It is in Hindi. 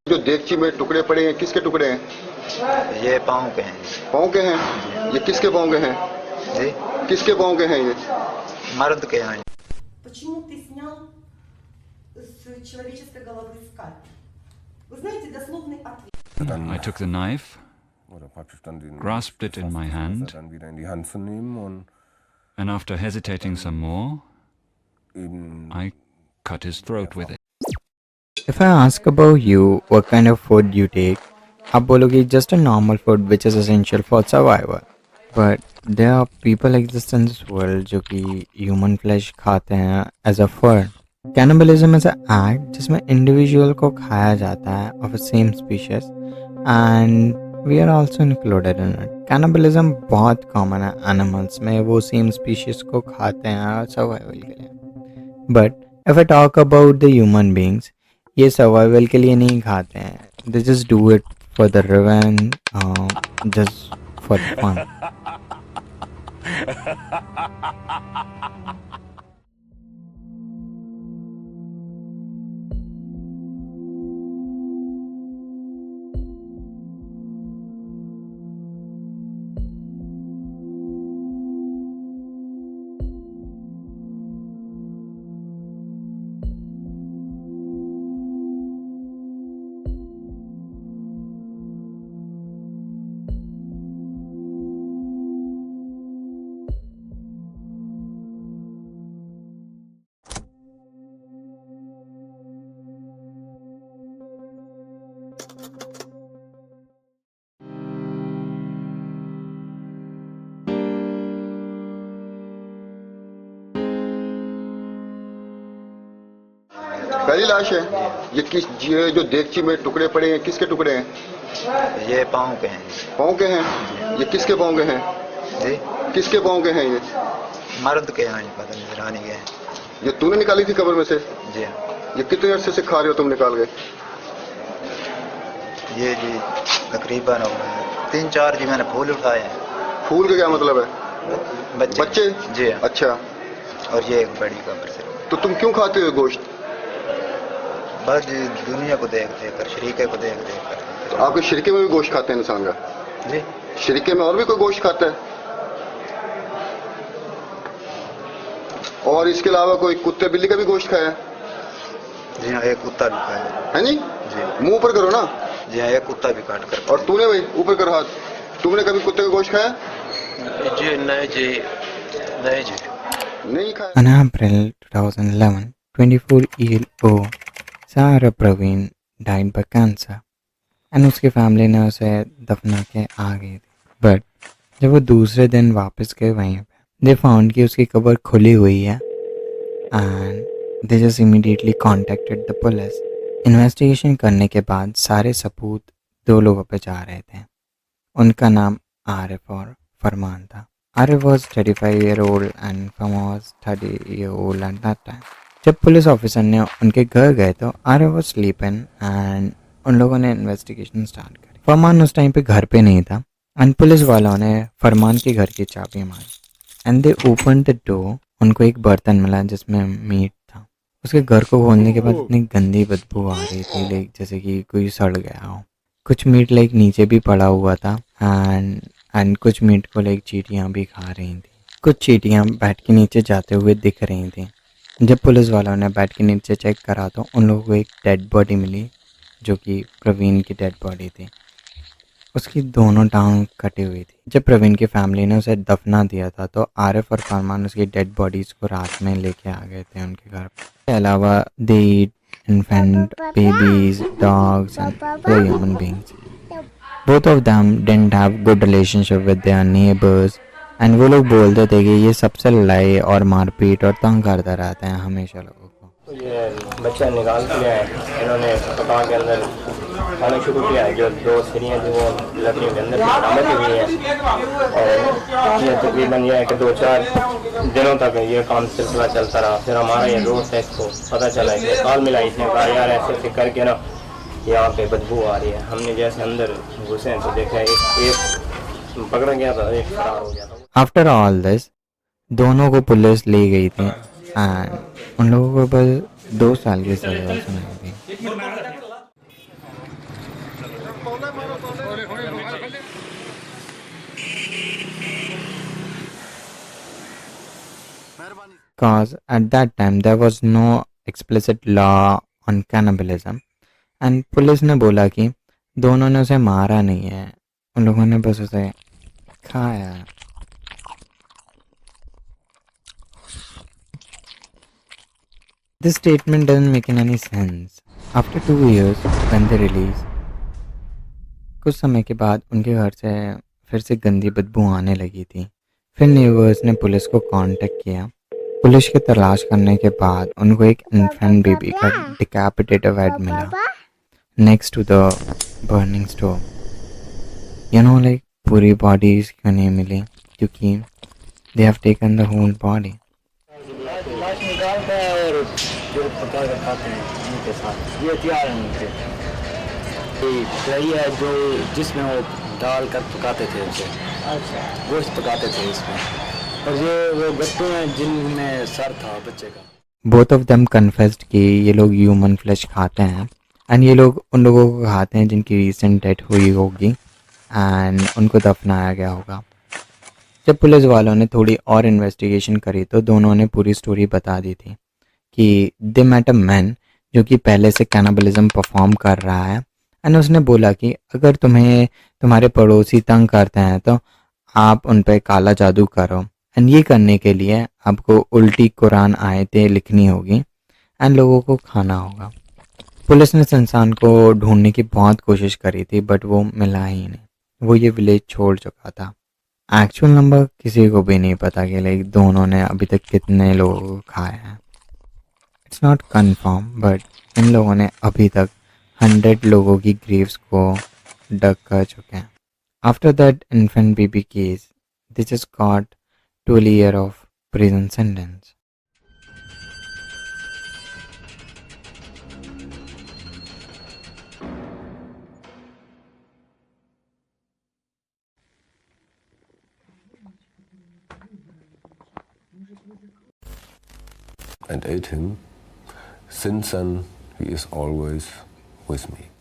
जो देगची में टुकड़े पड़े हैं, किसके टुकड़े हैं? ये पाँव के हैं। पाँव के हैं? ये किसके पाँव के हैं? जी, किसके पाँव के हैं ये? मर्द के हैं। Почему ты снял с человеческой головы скальп? Вы знаете дословный ответ. I took the knife, grasped it in my hand, and after hesitating some more, I cut his throat with it. If I ask about you, what kind of food you take, आप बोलोगे just a normal food which is essential for survival. But there are people exist in this world जो कि human flesh खाते हैं as a food. Cannibalism is an act जिसमें individual को खाया जाता है of a same species and we are also included in it. Cannibalism बहुत common है animals में, वो same species को खाते हैं survival के लिए. But if I talk about the human beings, ये सर्वाइवल के लिए नहीं खाते हैं. They just do it for the revenge, just for fun. पहली लाश है ये जो देगची में टुकड़े पड़े हैं, किसके टुकड़े हैं? ये पाँव के हैं। पाँव के हैं? ये किसके पाँव के हैं? जी, किसके पाँव के हैं ये? मर्द के हैं, पता नहीं रानी के हैं। ये तूने निकाली थी कब्र में से? जी हाँ। ये कितने अरसे से खा रहे हो तुम निकाल के? ये जी तकरीबन हो गए 3-4 जी मैंने फूल उठाए हैं। फूल का क्या मतलब है? बच्चे? जी हाँ। अच्छा, और ये एक बड़ी कब्र से। तो तुम क्यों खाते हो गोश्त? बस जी दुनिया को देख देख कर, शरीके को देख देख कर। तो आपके शरीके में भी गोश्त खाते हैं इंसान का? जी, शरीके में और भी कोई गोश्त खाता है? और इसके अलावा कोई कुत्ते बिल्ली का भी गोश्त खाया है? जी हाँ, एक कुत्ता भी खाया है नहीं? जी। मुंह ऊपर करो ना। जी हाँ, एक कुत्ता भी काट कर। और तूने भाई ऊपर करो हाथ, तुमने कभी कुत्ते का गोश्त खाया? जी नहीं जी, नहीं जी, नहीं खाया। On April 2011, 24-year-old Sarah Praveen died by cancer and उसकी फैमिली ने उसे दफना के आ गई थी. बट जब वो दूसरे दिन वापस गए वहीं पे दे फाउंड कि उसकी कब्र खुली हुई है and they just immediately contacted the police. Investigation करने के बाद सारे सबूत 2 लोगों पे जा रहे थे. उनका नाम आरिफ और फरमान था. Arif was 35-year-old and Farman was 30-year-old at that time. जब पुलिस ऑफिसर ने उनके घर गए तो आरिफ वॉज स्लीपिंग एंड उन लोगों ने इन्वेस्टिगेशन स्टार्ट करी. फरमान उस टाइम पे घर पे नहीं था एंड पुलिस वालों ने फरमान के घर की चाबी मांगी and they open the door. उनको एक बर्तन मिला जिसमें मीट था. उसके घर को खोलने के बाद इतनी गंदी बदबू आ रही थी लाइक जैसे कि कोई सड़ गया हो. कुछ मीट लाइक नीचे भी पड़ा हुआ था एंड कुछ मीट को लाइक चींटियाँ भी खा रही थी. कुछ चींटियाँ बेड के नीचे जाते हुए दिख रही थी. जब पुलिस वालों ने बेड के नीचे चेक करा तो उन लोगों को एक डेड बॉडी मिली जो कि प्रवीण की डेड बॉडी थी. उसकी दोनों टांग कटी हुई थी. जब प्रवीण की फैमिली ने उसे दफना दिया था तो आरिफ और फरमान उसकी डेड बॉडीज को रात में लेके आ गए थे उनके घर. इसके अलावा they eat infant babies, dogs and other human beings. Both of them didn't have good relationship with their neighbours and वो लोग बोलते थे कि ये सबसे लड़ाई और मारपीट और तंग करता रहते हैं हमेशा लोगों को. तो ये बच्चा निकाल के आए, इन्होंने पका के अंदर खाना शुरू किया है. जो 2 सीढ़ियाँ थी वो लकड़ी के अंदर बरामद हुई हैं और ये तकरीबन ये है कि 2-4 दिनों तक ये काम सिलसिला चलता रहा. फिर हमारा ये दोस्त है, इसको पता चला, इसने कॉल मिला, इसने कहा यार ऐसे ऐसे करके ना यहाँ पे बदबू आ रही है. हमने जैसे अंदर घुसे तो देखा एक पकड़ा गया था, एक फरार हो गया था. आफ्टर ऑल दिस दोनों को पुलिस ले गई थी एंड उन लोगों को बस 2 साल की सजा सुनाई थी. Cause at that time there was no explicit law on cannibalism and police ने बोला कि दोनों ने उसे मारा नहीं है, उन लोगों ने बस उसे खाया. This statement doesn't make any sense. After 2 years, when they released, कुछ समय के बाद उनके घर से फिर से गंदी बदबू आने लगी थी. फिर नेबर्स ने पुलिस को कांटेक्ट किया. पुलिस की तलाश करने के बाद उनको एक इन्फेंट बेबी का डिकैपिटेटेड हेड मिला next to the burning stove. Like पूरी बॉडीज क्यों नहीं मिली, क्योंकि they have taken the whole body. लाश निकालते हैं और जो पका कर खाते हैं उनके साथ. ये हथियार है उनके. ये कढ़ाई है जो जिसमें वो डाल कर पकाते थे उसे. अच्छा. गोश्त पकाते थे इसमें. और ये वो गट्टू हैं जिनमें सर था बच्चे का. बोथ ऑफ देम कन्फेस्ड कि ये लोग ह्यूमन फ्लैश खाते हैं एंड ये लोग उन लोगों को खाते हैं जिनकी रिसेंट डेथ हुई होगी एंड उनको दफनाया गया होगा. जब पुलिस वालों ने थोड़ी और इन्वेस्टिगेशन करी तो दोनों ने पूरी स्टोरी बता दी थी कि दे मेट अ मैन जो कि पहले से कैनिबलिज्म परफॉर्म कर रहा है एंड उसने बोला कि अगर तुम्हें तुम्हारे पड़ोसी तंग करते हैं तो आप उन पर काला जादू करो एंड ये करने के लिए आपको उल्टी कुरान आयतें लिखनी होगी एंड लोगों को खाना होगा. पुलिस ने इस इंसान को ढूंढने की बहुत कोशिश करी थी बट वो मिला ही नहीं. वो ये विलेज छोड़ चुका था. एक्चुअल नंबर किसी को भी नहीं पता कि लाइक दोनों ने अभी तक कितने लोगों को खाया है. It's not confirm but in लोगों ने अभी तक 100 लोगों की ग्रेव्स को डग कर चुके हैं. After that infant baby case they just got 12 years of prison sentence. And ate him. Since then, he is always with me.